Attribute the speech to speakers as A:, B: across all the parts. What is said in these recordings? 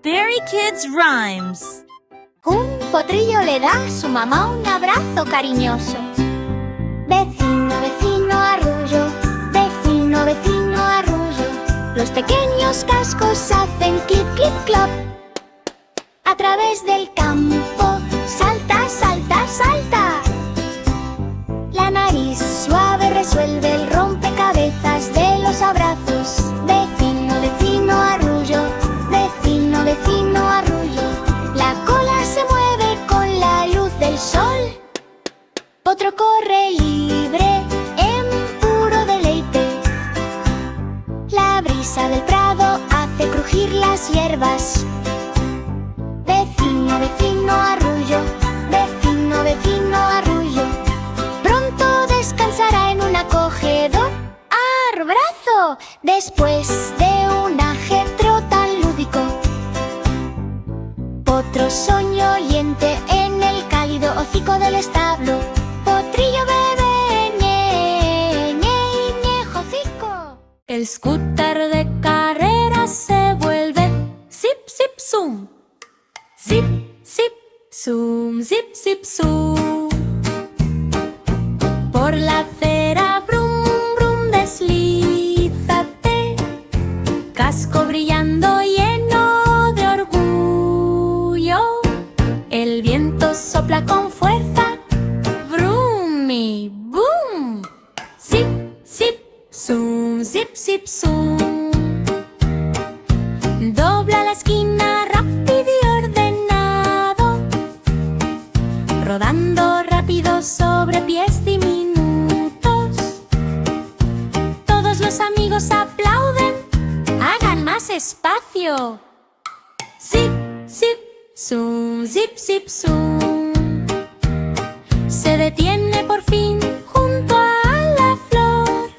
A: Fairy Kids Rhymes.
B: Un potrillo le da a su mamá un abrazo cariñoso. Vecino, vecino arrullo, vecino, vecino arrullo. Los pequeños cascos hacen clip, clip, clop. A través del campo, salta, salta, salta. La nariz suave resuelve el rompecabezas de los abrazos. Vecino, vecino arrullo, vecino, vecino arrullo. La cola se mueve con la luz del sol. Potro corre libre en puro deleite. La brisa del prado hace crujir las hierbas. Vecino, vecino arrullo, vecino, vecino arrullo. Pronto descansará en un acogedor arbrazo después de un ajetro tan lúdico. Potro soñoliente en el cálido hocico del establo. Potrillo bebé, ñe, ñe, ñejocico.
C: El scooter de carreras se vuelve zip, zip, zoom. Zip, zip, zoom, zip, zip, zoom. Por la acera, brum, brum, deslízate. Casco brillando lleno de orgullo. El viento sopla con fuerza. Brum y boom. Zip, zip, zoom, zip, zip, zoom. Dobla la esquina rápido y ordenado, rodando rápido sobre pies diminutos. Todos los amigos aplauden. Hagan más espacio. Zip, zip, zoom, zip, zip, zoom. Se detiene por fin junto a la flor.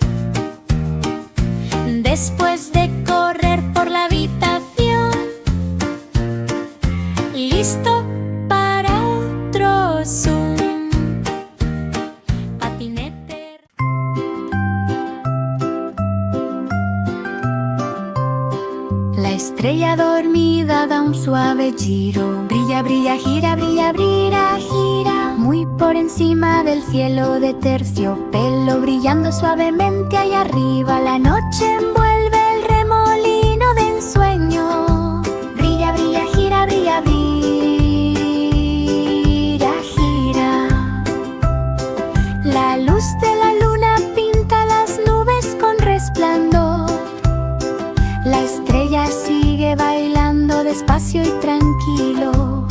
C: Después de correr por la habitación, listo para otro zoom. Patinete. La estrella dormida da un suave giro. Brilla, brilla, gira, brilla, brilla, gira. Muy por encima del cielo de terciopelo, brillando suavemente allá arriba. La noche envuelve el remolino de ensueño. Brilla, brilla, gira, brilla, brilla, gira. La luz de la luna pinta las nubes con resplandor. La estrella sigue bailando despacio y tranquilo.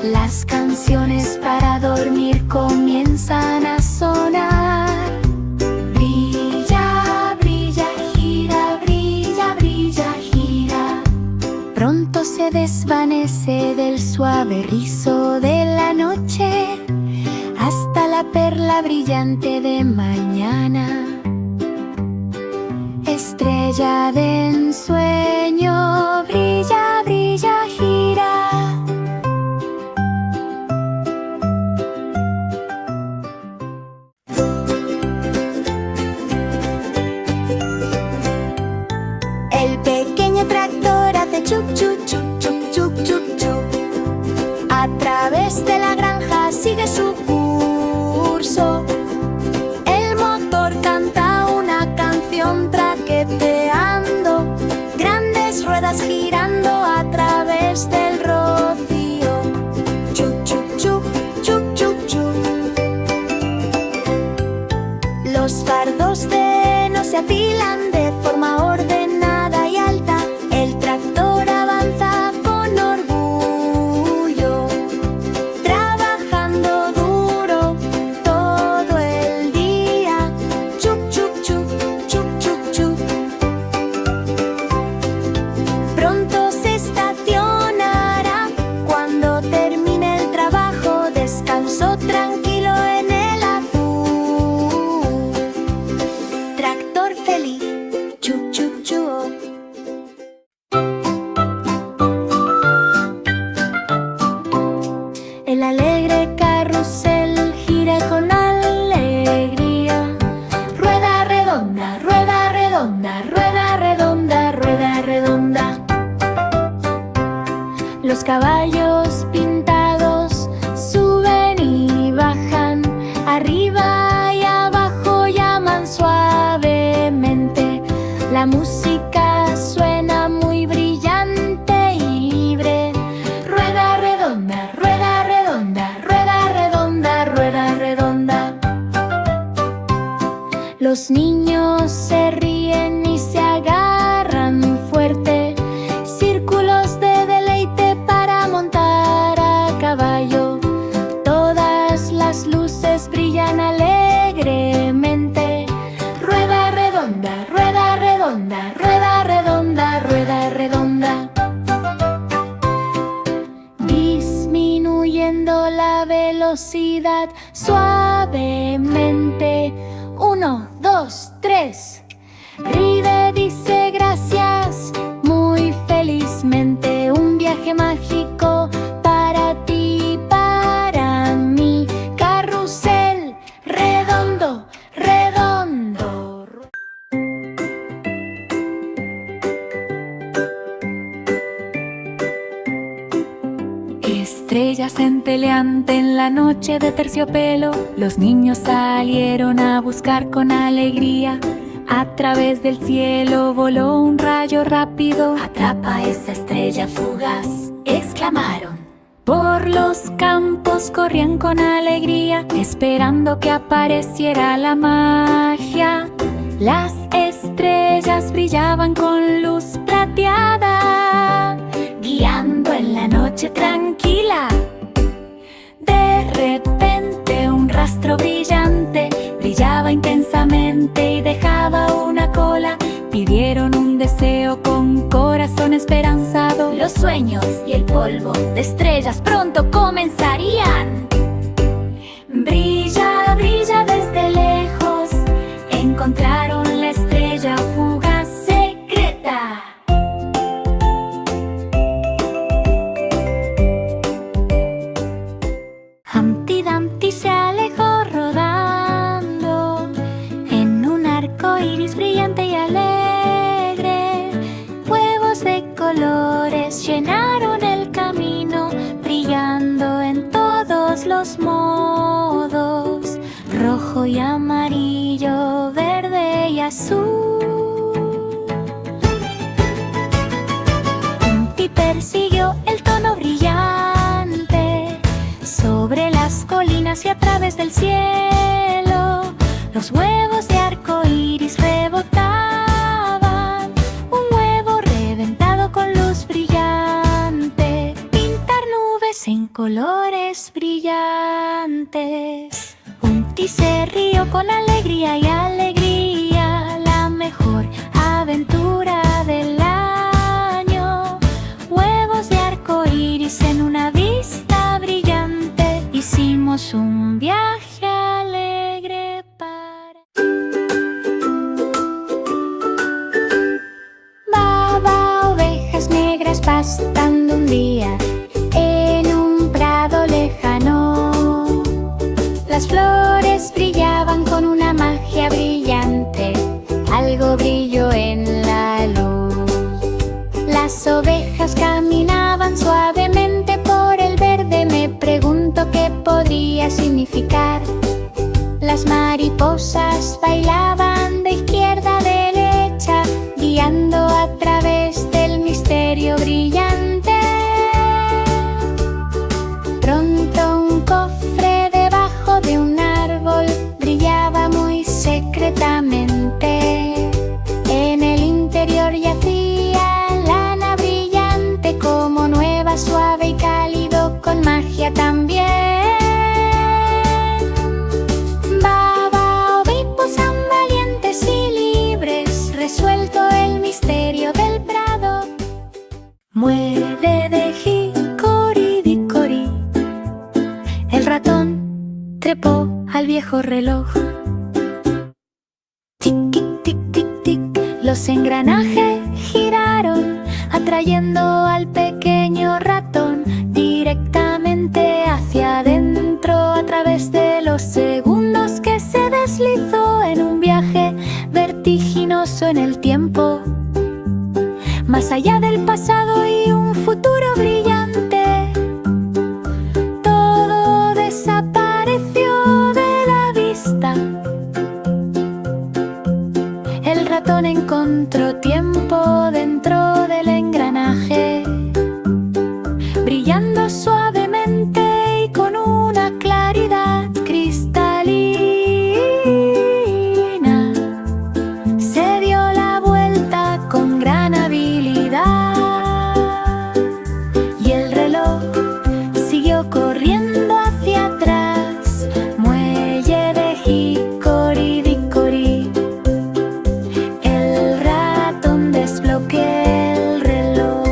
C: Las canciones para dormir comienzan a sonar. Brilla, brilla, gira, brilla, brilla, gira. Pronto se desvanece del suave rizo de la noche hasta la perla brillante de mañana. Estrella de ensueño, brilla, brilla, gira. El pequeño tractor hace chuc, chuc, chuc, chuc, chuc, chuc, chuc. A través de la granja sigue su curso. El motor canta una canción traqueteando, grandes ruedas girando a través del rocío. Chuc, chuc, chuc, chuc, chuc, chuc. Los fardos de heno se apilan de forma ordenada y alta. El tractor avanza con orgullo, trabajando duro todo el día. Chuc, chuc, chuc, chuc, chuc, chuc. Pronto se estacionará cuando termine el trabajo. Descansó tranquilo en el azul. Tractor feliz, chuc, chuc, chuc. El alegre carrusel gira con alegría. Rueda redonda, rueda redonda, rueda redonda, rueda redonda.
B: Los caballos pintados suben y bajan, arriba y abajo llaman suavemente. La música suena muy brillante y libre. Rueda redonda, rueda redonda, rueda redonda, rueda redonda. Los niños se ríen y se agarran fuerte. Círculos de deleite para montar a caballo. Todas las luces brillan alegremente. Rueda redonda, rueda redonda, rueda redonda, rueda redonda. Disminuyendo la velocidad suavemente. 1, 2, 3. Ride dice gracias muy felizmente. Un viaje mágico para ti y para mí. Carrusel redondo, redondo.
D: Estrellas centelleante en la noche de terciopelo. Los niños salieron a buscar con alegría. A través del cielo voló un rayo rápido.
B: Atrapa esa estrella fugaz, exclamaron.
D: Por los campos corrían con alegría, esperando que apareciera la magia. Las estrellas brillaban con luz plateada, guiando en la noche tranquila. De repente un rastro brillante brillaba intensamente y dejaba una cola. Pidieron un deseo con corazón esperanzado.
B: Los sueños y el polvo de estrellas pronto comenzarían.
D: Brilla, brilla desde lejos. Encontraron la estrella fugaz secreta.
B: Humpty Dumpty se alejó rodando en un arco iris brillante y alegre. Huevos de colores llenaron el camino, brillando en todos los modos. Rojo y amarillo, verde y azul. Humpty persiguió el tono brillante sobre las colinas y a través del cielo. Los huevos de arco iris rebotaban. Un huevo reventado con luz brillante. Pintar nubes en colores brillantes. Humpty se rió con alegría y alegría. La mejor aventura del año. Huevos de arco iris en una vista brillante. Hicimos un viaje alegre para... Baba, ovejas negras pastando un día en un prado lejano. Las flores brillaban con una magia brillante. Algo brilló en la luz. Las ovejas caminaban suavemente por el verde. Me pregunto qué podría significar. Las mariposas bailaban de izquierda a derecha, guiando a través del misterio brillante. Pronto un cofre debajo de un árbol brillaba muy secretamente. En el interior yacía lana brillante, como nueva, suave y cálido, con magia también. Baba, oviposan valientes y libres, resuelto el misterio del prado. Muere de hickory dickory. El ratón trepó al viejo reloj. Tic, tic, tic, tic, tic. Los engranajes giraron, atrayendo al pequeño ratón directamente hacia adentro. A través de los segundos que se deslizó en un viaje vertiginoso en el tiempo, más allá del pasado y un futuro brillante.
D: otro tiempo dentro del engranaje, brillando suavemente y con una claridad cristalina. Se dio la vuelta con gran habilidad y el reloj siguió corriendo hacia atrás. Muelle de Hickory Dickory, el ratón desbloqueó el reloj.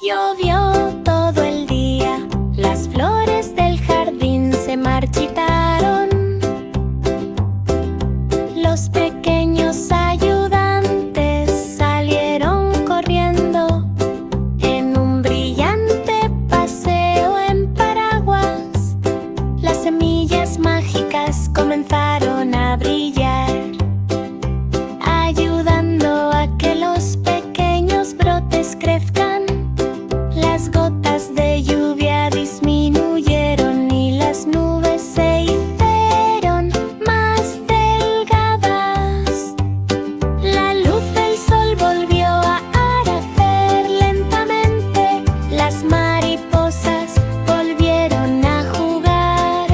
D: Llovió todo el día, las flores del jardín se marchitaron. Los pequeños ayudantes salieron corriendo en un brillante paseo en paraguas. Las semillas mágicas comenzaron a brillar, ayudando a que los pequeños brotes crezcan. Las gotas de lluvia disminuyeron y las nubes se hicieron más delgadas. La luz del sol volvió a arder lentamente. Las mariposas volvieron a jugar,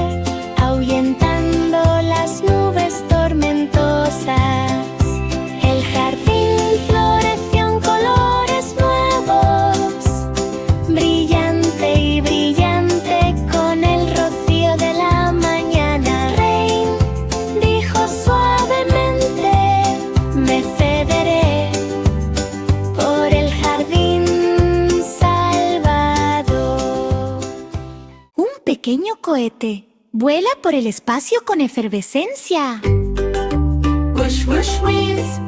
D: ahuyentando las nubes tormentosas. El jardín floreció en colores nuevos, brillante y brillante con el rocío de la mañana. Rain dijo suavemente: me cederé por el jardín salvador. Un pequeño cohete vuela por el espacio con efervescencia. Wush, wush, whiz.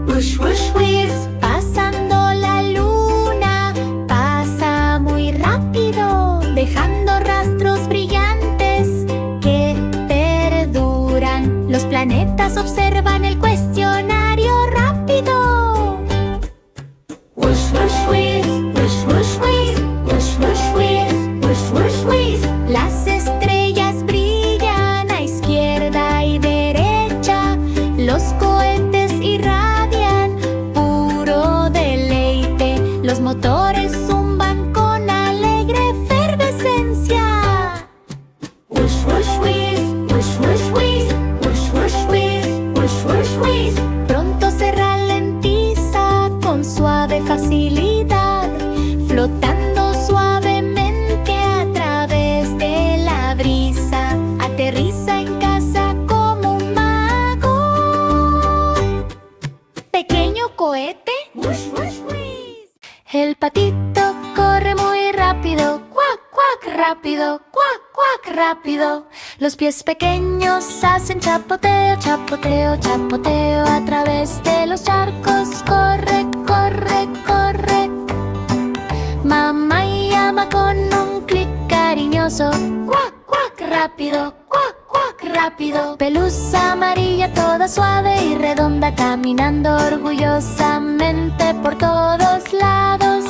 D: Wush, wush, whiz. Pasando la luna, pasa muy rápido, dejando rastros brillantes que perduran. Los planetas observan el cuestionario rápido. Wush, wush, whiz. Wush, wush, whiz. Wush, wush, whiz. Wush, wush, whiz. Las estrellas brillan a izquierda y derecha. Los cohetes irradian puro deleite. Los motores zumban con alegre efervescencia. Wush, wush, whiz. Wush, wush, whiz. Wush, wush, whiz. Wush, wush, whiz. Pronto se ralentiza con suave facilidad, flotando suavemente a través de la brisa. Aterriza en casa como un mago. Pequeño cohete. Wush, wush, whiz. El patito corre muy rápido, cuac, cuac, rápido, cuac, cuac, rápido. Los pies pequeños hacen chapoteo, chapoteo, chapoteo a través de los charcos. Corre, corre, corre. Mamá llama con un clic cariñoso. Cuac, cuac, rápido, cuac, cuac, rápido. Pelusa amarilla toda suave y redonda, caminando orgullosamente por todos lados.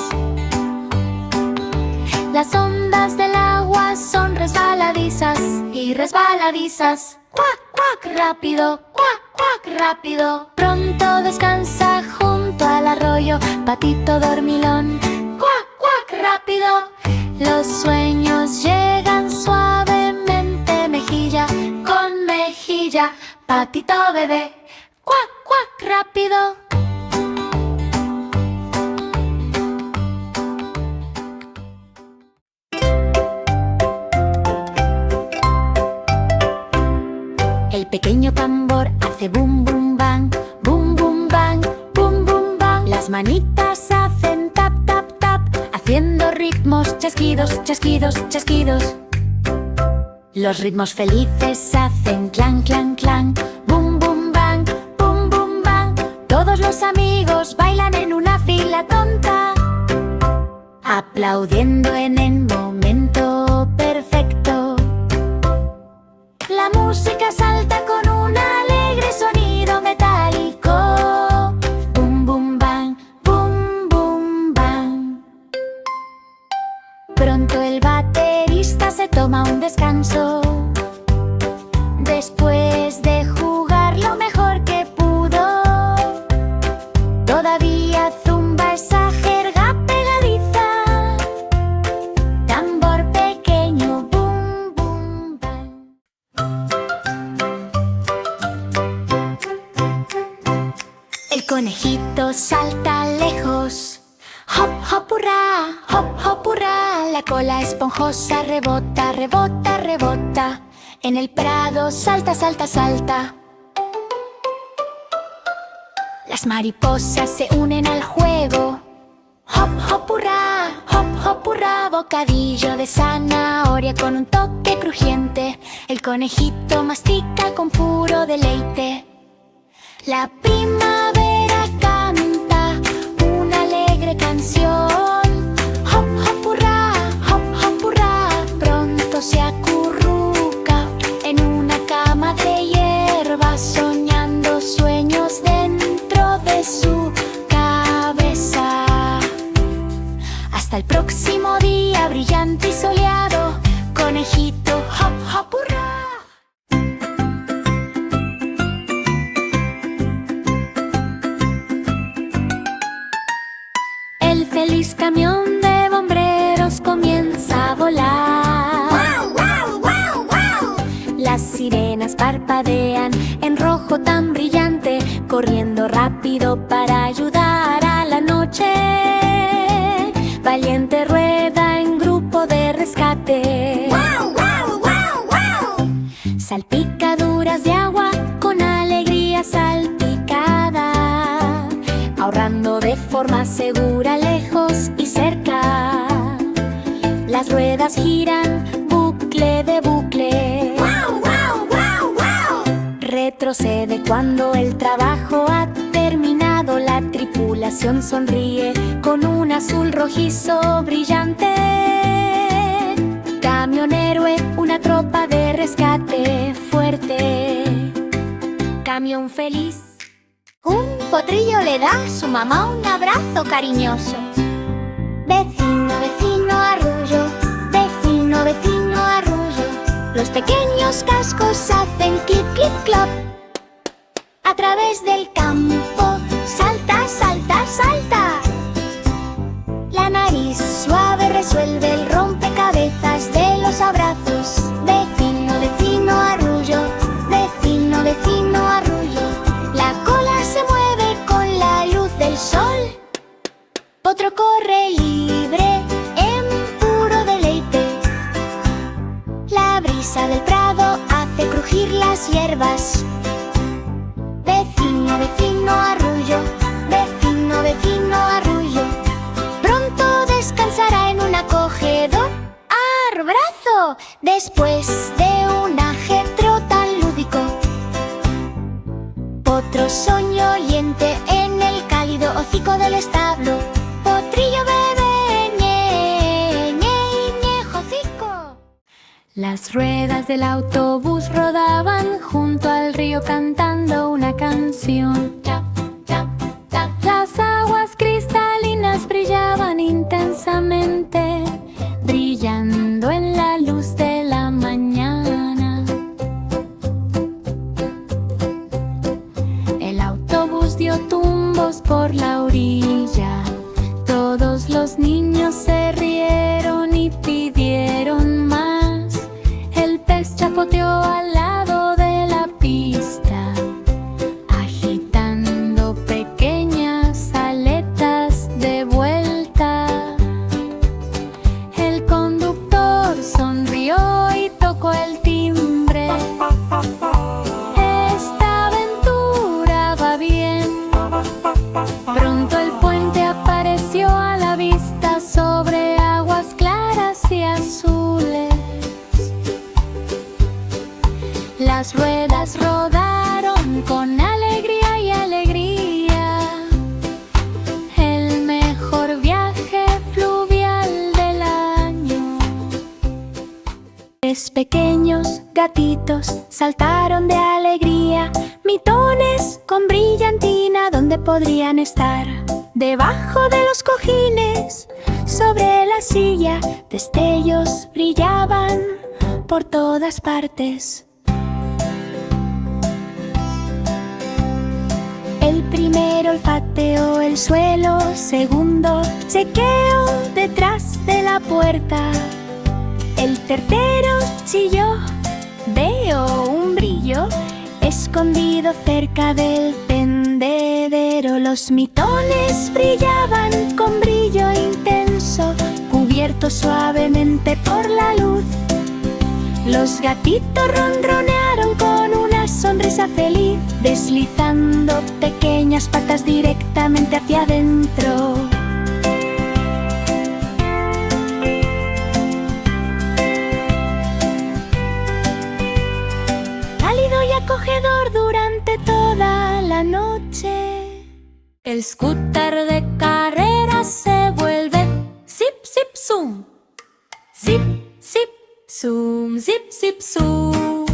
D: Las ondas del agua son resbaladizas y resbaladizas. Cuac, cuac, rápido, cuac, cuac, rápido. Pronto descansa junto al arroyo, patito dormilón. Cuac, cuac, rápido. Los sueños llegan suavemente, mejilla con mejilla, patito bebé. Cuac, cuac, rápido. El pequeño tambor hace bum bum bang, bum bum bang, bum bum bang. Las manitas hacen tap tap tap, haciendo ritmos, chasquidos, chasquidos, chasquidos. Los ritmos felices hacen clan clan clan, bum bum bang, bum bum bang. Todos los amigos bailan en una fila tonta, aplaudiendo en el momento perfecto. La música salta con un alegre sonido metálico. Bum bum bang, bum bum bang. Pronto el baterista se toma un descanso. Después de jugar lo mejor que pudo, todavía zumba esa jerga pegadiza. Tambor pequeño, bum, bum, bam. El conejito salta lejos. Hop, hop, hurra, hop, hop, hurra. La cola esponjosa rebota, rebota, rebota. En el prado salta, salta, salta. Las mariposas se unen al juego. Hop, hop, hurra, hop, hop, hurra. Bocadillo de zanahoria con un toque crujiente. El conejito mastica con puro deleite. La primavera canta una alegre canción. Hop, hop, hurra, hop, hop, hurra. Pronto se acurruca en una cama de hierba, soñando sueños dentro de su cabeza. Hasta el próximo día brillante y soleado, conejito, hop, hop, hurra. El feliz camión de bomberos comienza a volar.
B: ¡Guau, guau, guau, guau!
D: Las sirenas parpadean en rojo tan brillante, corriendo rápido para ayudar a la noche. Valiente rueda en grupo de rescate.
B: ¡Guau, guau, guau, guau!
D: Salpicaduras de agua con alegría salpicada, ahorrando de forma segura lejos y cerca. Las ruedas giran bucle de bucle.
B: ¡Guau, guau, guau, guau!
D: Retrocede cuando el trabajo ha terminado. La tripulación sonríe con un azul rojizo brillante. Camión héroe, una tropa de rescate fuerte. Camión feliz.
B: Un potrillo le da a su mamá un abrazo cariñoso. Vecino, vecino arrullo, vecino, vecino arrullo. Los pequeños cascos hacen clip, clip, clop. A través del campo, salta, salta, salta. La nariz suave resuelve el rompecabezas de los abrazos. Vecino, vecino arrullo, vecino, vecino arrullo. La cola se mueve con la luz del sol. Potro corre libre en puro deleite. La brisa del prado hace crujir las hierbas. Vecino, vecino arrullo, vecino, vecino arrullo. Pronto descansará en un acogedor arbrazo, después de un ajetro tan lúdico. Potro soñoliente en el cálido hocico del establo. Potrillo bebé, ñe, ñe, ñejocico.
D: Las ruedas del autobús rodaban junto al río cantando una canción. Tap, tap, tap. Las aguas cristalinas brillaban intensamente, brillando en la luz de la mañana. El autobús dio tumbos por la orilla. Todos los niños se rieron y pidieron más. El pez chapoteó al lado de la pista, agitando pequeñas aletas de vuelta. El conductor sonrió y tocó el timbre. Esta aventura va bien. Pronto el puente apareció a la vista sobre aguas claras y azules. Las ruedas rodaron con alegría y alegría. El mejor viaje fluvial del año. Tres pequeños gatitos saltaron de alegría. Mitones con brillantina, ¿dónde podrían estar? Debajo de los cojines.
C: Sobre la silla, destellos brillaban por todas partes. El primero olfateó el suelo, segundo chequeó detrás de la puerta. El tercero chilló, veo un brillo escondido cerca del tendedero. Los mitones brillaban con brillo intenso, cubiertos suavemente por la luz. Los gatitos ronronearon con una sonrisa feliz, deslizando pequeñas patas directamente hacia adentro. Cálido y acogedor durante toda la noche.
D: El scooter de carreras se vuelve zip, zip, zoom. Zip, zip, zoom, zip, zip, zoom.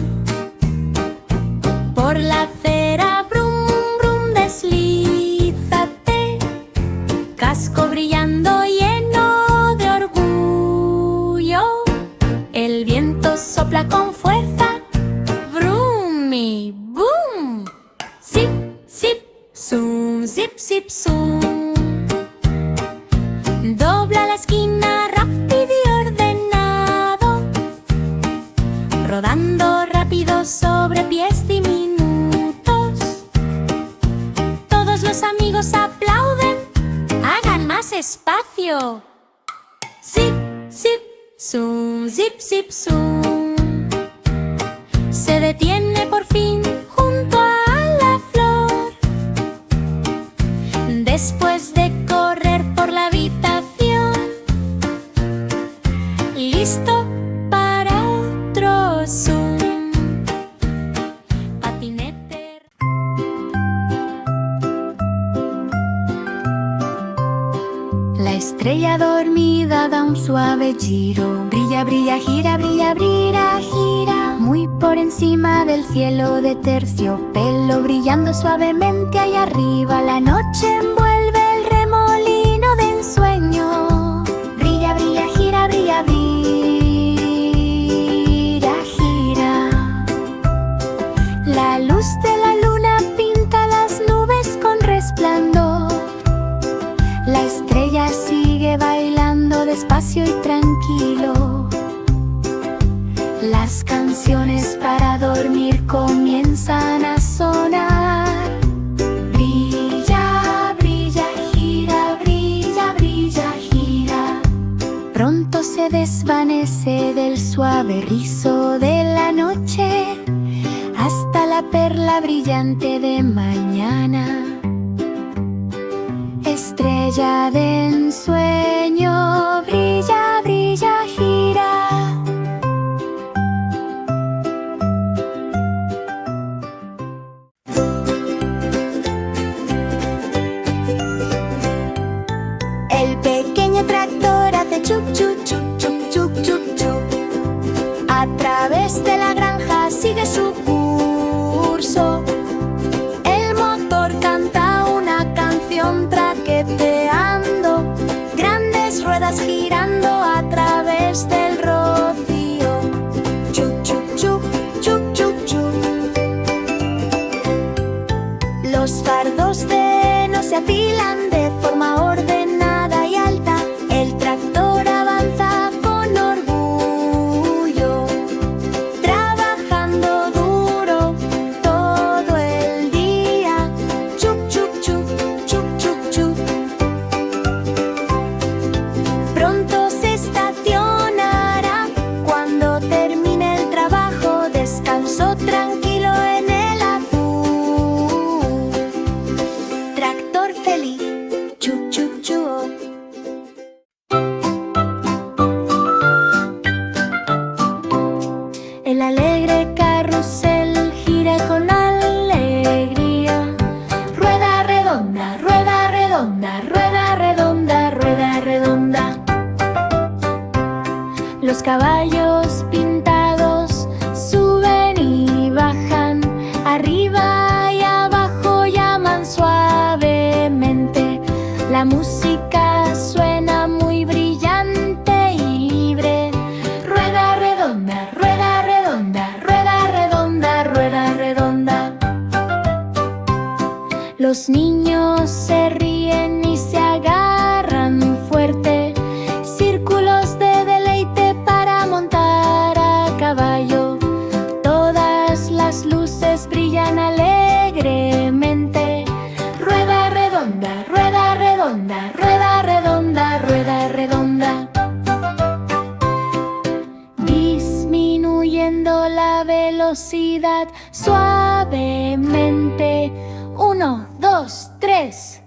D: Por la acera, brum, brum, deslízate. Casco brillando lleno de orgullo. El viento sopla con fuerza. Brum y boom. Zip, zip, zoom, zip, zip, zoom. Dobla la esquina rápido y ordenado, rodando rápido sobre pies diminutos. Todos los amigos aplauden. Hagan más espacio. Zip, zip, zoom, zip, zip, zoom. Se detiene por fin junto a la flor. Después de correr por la habitación, listo para otro zoom. Patinete. La estrella dormida da un suave giro. Brilla, brilla, gira, brilla, brilla, gira. Muy por encima del cielo de terciopelo, brillando suavemente allá arriba. La noche envuelve el remolino de ensueño. Brilla, brilla, gira, brilla, brilla, gira. La luz de la luna pinta las nubes con resplandor. La estrella sigue bailando despacio y tranquilo. Las canciones para dormir comienzan a sonar. Brilla, brilla, gira, brilla, brilla, gira. Pronto se desvanece del suave rizo de la noche hasta la perla brillante de mañana. Estrella de ensueño, brilla, brilla, gira.
C: El pequeño tractor hace chuc, chuc, chuc, chuc, chuc, chuc, chuc. A través de la granja sigue su curso. El motor canta una canción traqueteando, grandes ruedas girando a través del rocío. Chuc, chuc, chuc, chuc, chuc, chuc. Los fardos de heno se apilan de forma ordenada y alta. El tractor avanza con orgullo, trabajando duro todo el día. Chuc, chuc, chuc, chuc, chuc, chuc. Pronto se estacionará cuando termine el trabajo. Descansó tranquilo en el azul. Tractor feliz, chuc, chuc, chuc. El alegre carrusel gira con alegría. Rueda redonda, rueda redonda, rueda redonda, rueda redonda. Los caballos pintados suben y bajan, arriba y abajo llaman suavemente. La música suena muy brillante.
D: velocidad, suavemente. 1, 2, 3.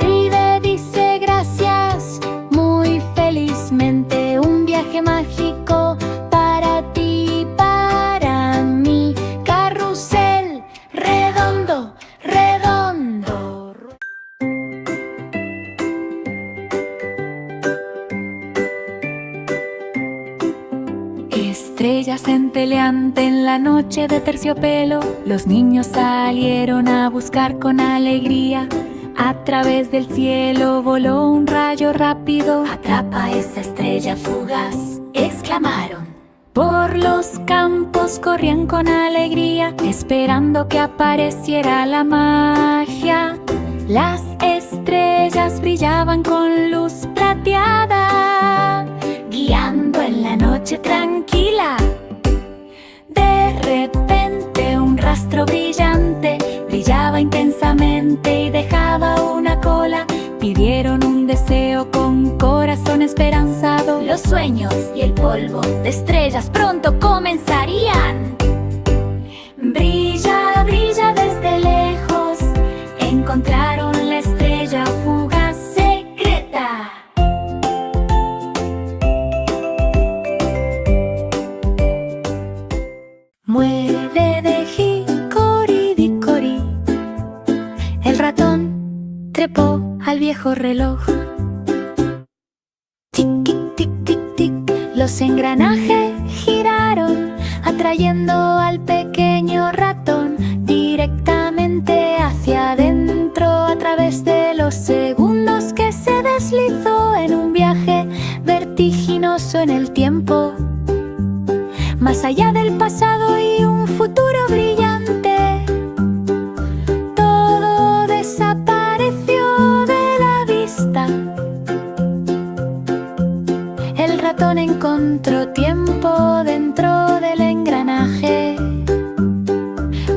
D: Ride dice gracias muy felizmente. Un viaje mágico para ti, para mí. Carrusel redondo, redondo. Estrella centelleante en la noche de terciopelo, los niños salieron a buscar con alegría. A través del cielo voló un rayo rápido. «Atrapa esa estrella fugaz», exclamaron. Por los campos corrían con alegría, esperando que apareciera la magia. Las estrellas brillaban con luz plateada, guiando en la noche tranquila. De repente un rastro brillante brillaba intensamente y dejaba una cola. Pidieron un deseo con corazón esperanzado. Los sueños y el polvo de estrellas pronto comenzarían. Brilla, brilla desde lejos, encontraron la estrella fugaz secreta. Muere de hickory dickory. El ratón trepó al viejo reloj. Tic, tic, tic, tic, tic. Los engranajes giraron, atrayendo al pequeño ratón directamente hacia adentro. A través de los segundos que se deslizó en un viaje vertiginoso en el tiempo, más allá del pasado y un futuro brillante. Todo desapareció de la vista. El ratón encontró tiempo dentro del engranaje,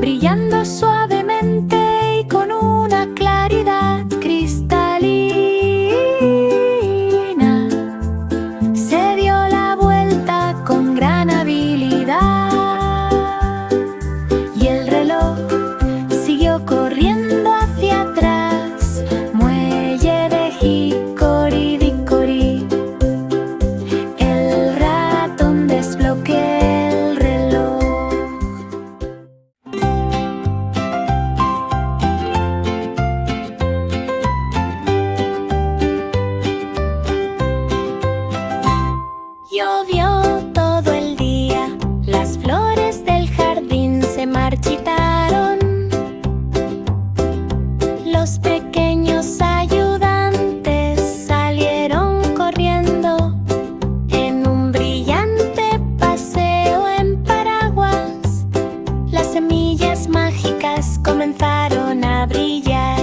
D: brillando suavemente y con una claridad cristalina. Se dio la vuelta con gran habilidad y el reloj siguió corriendo hacia atrás. Muelle de hickory dickory. El ratón desbloqueó el reloj. Llovió todo el día, las flores del jardín se marchitaron. Los pequeños ayudantes salieron corriendo en un brillante paseo en paraguas. Las semillas mágicas comenzaron a brillar,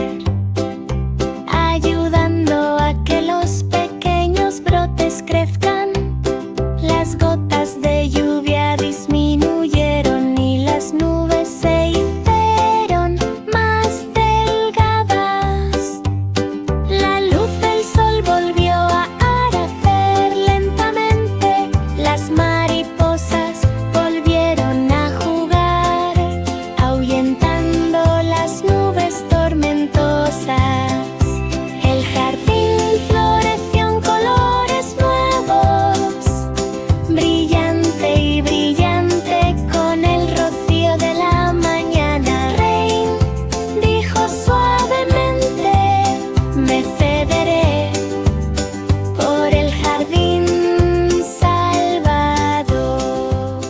D: ayudando a que los pequeños brotes crezcan. Las gotas de lluvia disminuyeron y las nubes se hicieron más delgadas. La luz del sol volvió a arder lentamente. Las mariposas volvieron a jugar, ahuyentando las nubes tormentosas. El jardín floreció en colores nuevos, brillante y brillante con el rocío de la mañana. Rain dijo suavemente: me cederé por el jardín salvador.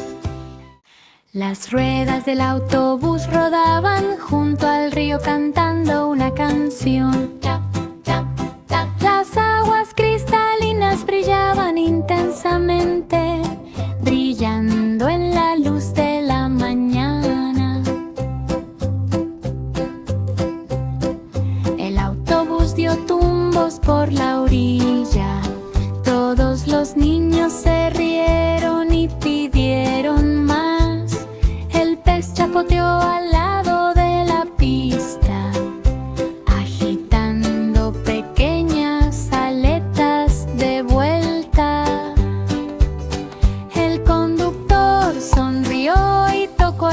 D: Las ruedas del autobús rodaban junto al río cantando una canción. Tap, tap, tap. Las aguas cristalinas brillaban intensamente, brillando en la luz de la mañana. El autobús dio tumbos por la orilla. Todos los niños se rieron y pidieron más. El pez chapoteó al lado de la pista, agitando pequeñas aletas de vuelta. El conductor sonrió y tocó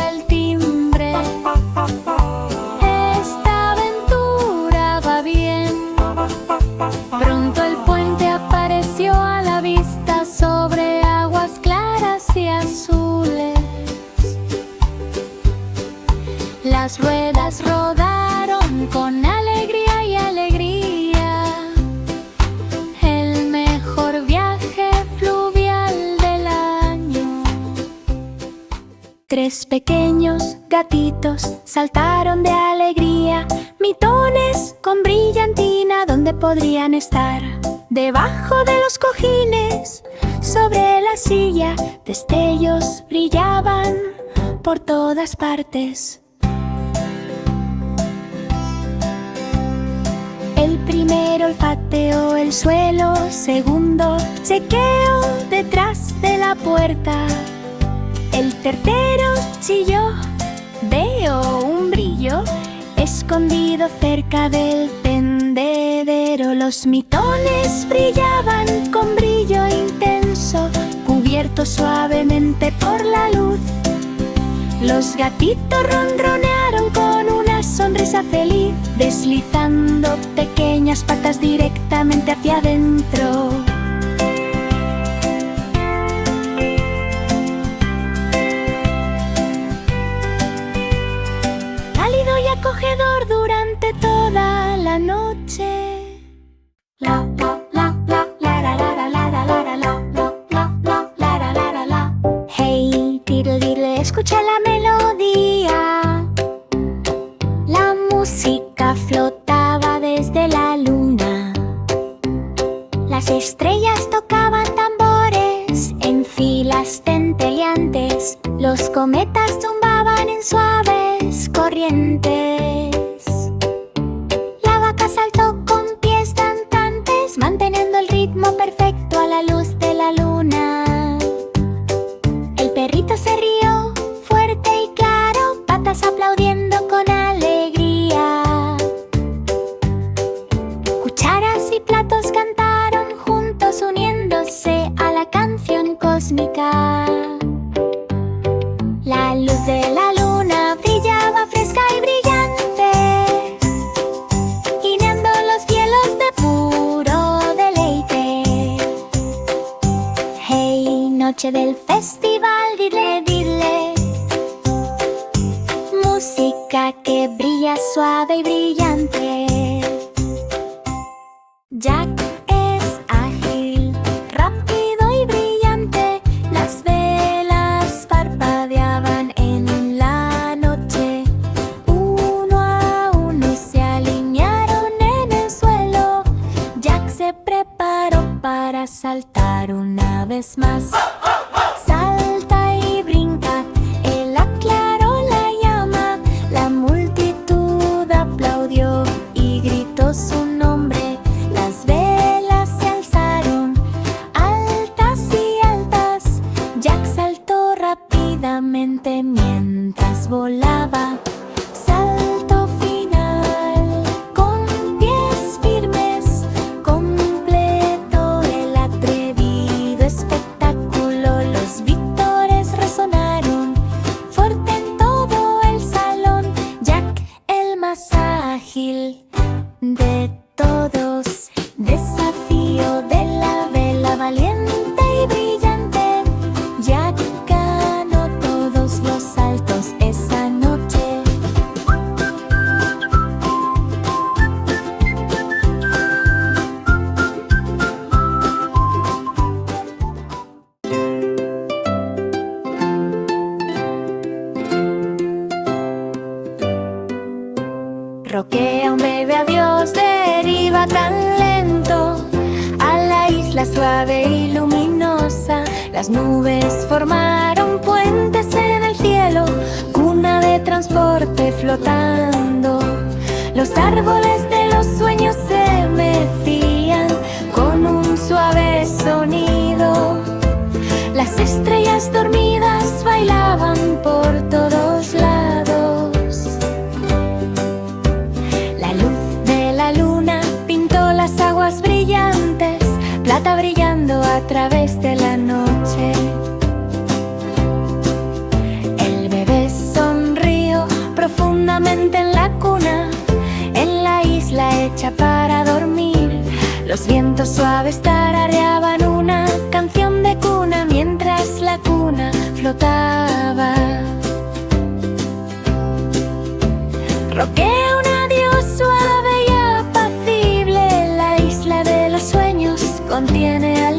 B: 3 pequeños gatitos saltaron de alegría. Mitones con brillantina, ¿dónde podrían estar? Debajo de los cojines, sobre la silla, destellos brillaban por todas partes. El primero olfateó el suelo, segundo chequeó detrás de la puerta. El tercero chilló, veo un brillo escondido cerca del tendedero. Los mitones brillaban con brillo intenso, cubiertos suavemente por la luz. Los gatitos ronronearon con una sonrisa feliz, deslizando pequeñas patas directamente hacia adentro. Cálido y acogedor durante toda la noche. La la la la la la la la la la la la la la la la la. Hey, diddle diddle, escucha la melodía. La música flotaba desde la luna. Las estrellas tocaban tambores en filas centelleantes. Los cometas zumbaban en suaves corrientes. La vaca saltó con pies danzantes, manteniendo el ritmo perfecto a la luz de la luna. El perrito se rió fuerte y claro, patas aplaudiendo con alegría. Cucharas y platos cantaron juntos, uniéndose a la canción cósmica. La luz de la luna brillaba fresca y brillante, guiñando los cielos de puro deleite. Hey, noche del festival, diddle diddle. Música que brilla suave y brillante. Jack es ágil, rápido y brillante. Las velas parpadeaban en la noche. Uno a uno se alinearon en el suelo. Jack se preparó para saltar una vez más. Salta y brinca, él aclaró la llama. La multitud aplaudió y gritó su nombre. Las velas se alzaron, altas y altas. Jack saltó rápidamente mientras volaba. Salto final, con pies firmes, completó el atrevido espectáculo. Los vítores resonaron fuerte en todo el salón. Jack, el más ágil de todos, desafío de la vela valiente y brillante. Jack ganó todos los saltos esa noche. Roquea un breve adiós, deriva tan lento a la isla suave y luminosa. Las nubes formaron puentes en el cielo, cuna de transporte flotando. Los árboles de los sueños se mecían con un suave sonido. Las estrellas dormidas bailaban por todos lados. La luz de la luna pintó las aguas brillantes, plata brillando a través de la noche. El bebé sonrió profundamente en la cuna, en la isla hecha para dormir. Los vientos suaves tarareaban una canción de cuna mientras la cuna flotaba. Roquea un adiós suave y apacible. La isla de los sueños contiene a